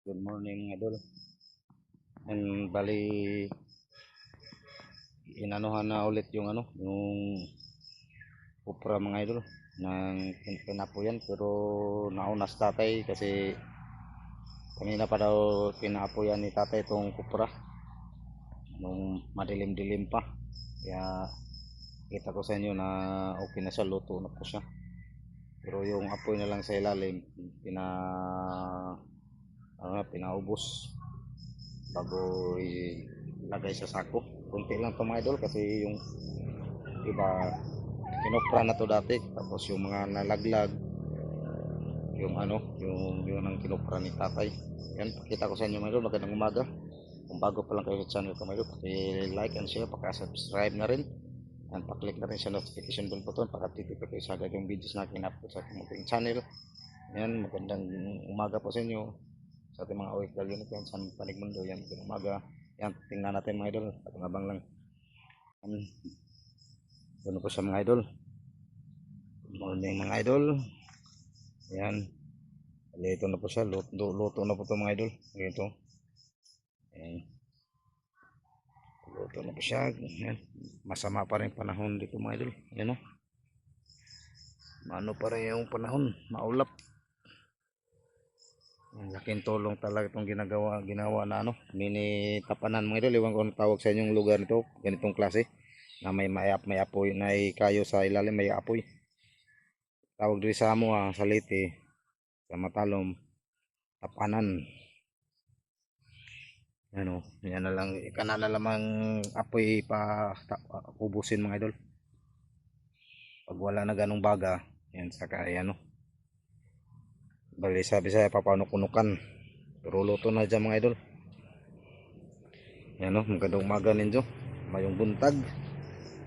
Good morning, idol. And bali inanuhan na ulit yung yung kupra mga idol ng pinapuyan pero nauna sa tatay kasi kanina pa daw pinapuyan ni tatay itong kupra nung madilim-dilim pa. Kaya kita ko sa inyo na okay na siya, luto na po siya. Pero yung apoy na lang sa ilalim pinaubos bago ilagay sa sako. Kunti lang to mga idol kasi yung iba kinopra na to dati, tapos yung mga nalaglag yung ang kinopra ni tatay. Yan, pakita ko sa inyo mga idol. Magandang umaga. Kung bago pa lang kayo sa channel ko mga idol, paki-like and share, paki-subscribe na rin, and pa-click na rin sa notification bell button para titipid kayo sa agad yung videos na upload sa ating munting channel. Yan, magandang umaga po sa inyo sa ating mga OFW natin sa panig mundo. Yan, magandang umaga. Yan, tingnan natin mga idol, abang-abang lang. Ano po sa mga idol. Good morning mga idol. Yan, ito na po siya, luto na po ito mga idol. Ito, ayan, luto na po siya. Ayan. Masama pa rin panahon dito mga idol. Ayan o, ano pa rin yung panahon, maulap. Laking tulong talaga itong ginawa na mini tapanan mga idol. Iwan ko ang tawag sa inyong lugar nito, ganitong klase na may apoy, na kayo sa ilalim may apoy. Tawag dito sa amo sa Leyte, sa Matalom, tapanan. Ano, yan na lang, ikana na lamang apoy pa ubusin mga idol. Pag wala na ganong baga, yan saka ano. Bali sabi sa paano kunukan. Pero luto na dyan mga idol. Yan o, magandang umaga ninyo. Mayong buntag.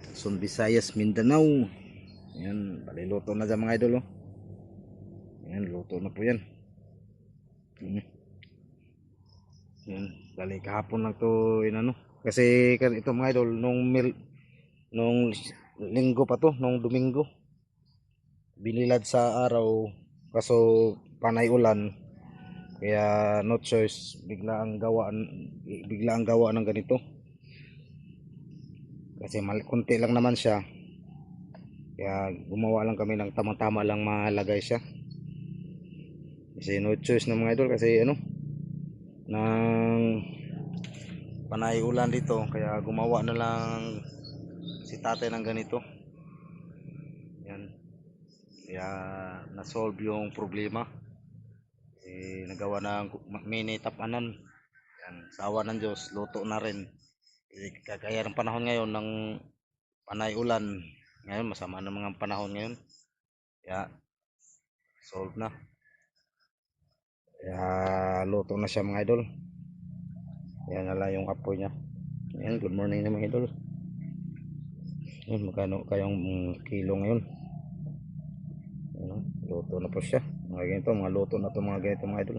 Luzon, Visayas, Mindanao. Yan, bali luto na dyan mga idol o. Yan, luto na po yan. Yan, bali kahapon lang to kasi ito mga idol nung linggo pa to, nung Domingo binilad sa araw, kaso panay ulan, kaya no choice, bigla ang gawa ng ganito kasi kunti lang naman siya, kaya gumawa lang kami ng tama-tama lang malagay siya kasi no choice na mga idol kasi nang panay ulan dito, kaya gumawa na lang si tatay ng ganito. Yan, kaya na-solve yung problema. Nagawa ng mini tapanan. Yan, sa awa ng Diyos, luto na rin. Kagaya ng panahon ngayon ng panay ulan. Ngayon, masama ng mga panahon ngayon. Kaya, solve na. Kaya, luto na siya mga idol. Yan na lang yung apoy niya. Yan, good morning na mga idol. Yan, magkano kayong kilo ngayon? Yan, luto na po siya. Mga ganito, mga luto na to mga ganito mga idol.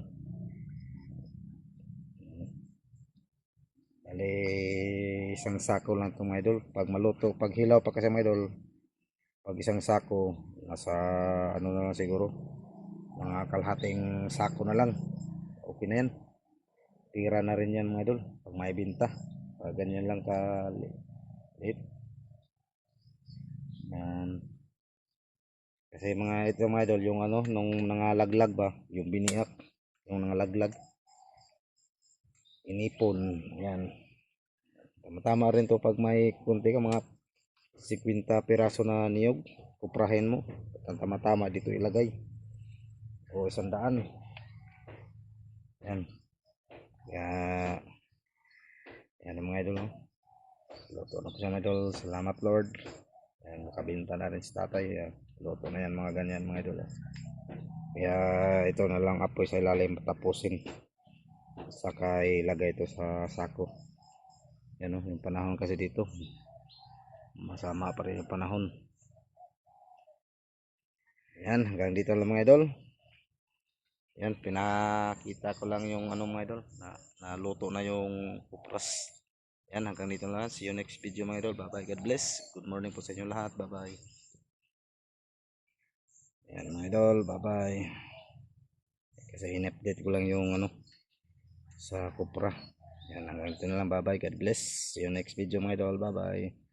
Bali, isang sako lang ito mga idol. Pag maluto, pag hilaw pa kasi mga idol, pag isang sako, nasa ano na lang siguro, mga kalahating sako na lang. Okay na yan. Tira na rin yan mga idol. Pag may binta. Pag ganyan lang kalit. Yan. Kasi ito mga idol, yung nung nangalaglag ba, yung biniak, yung nangalaglag, inipon. Yan. Tama-tama rin to pag may kunti ka, mga 50 piraso na niyog, kuprahin mo. Tama-tama dito ilagay. O 100. Yan. Kaya, yan mga idol. Luto na po siya mga idol. Salamat Lord. Yan, nakabinta na rin si tatay. Luto na yan mga ganyan mga idol. Kaya ito na lang apoy sa ilalim tapusin. Saka ilagay ito sa sako. Yan yung panahon kasi dito. Masama pa rin yung panahon. Yan, hanggang dito lang mga idol. Yan, pinakita ko lang yung mga idol, naluto na yung kupras. Yan, hanggang dito lang. See you next video mga idol. Bye bye, God bless. Good morning po sa inyo lahat. Bye bye. Yan mga idol, bye bye. Kasi in-update ko lang yung sa Cupra. Yan, hanggang ito na lang. Bye bye. God bless. See you next video mga idol. Bye bye.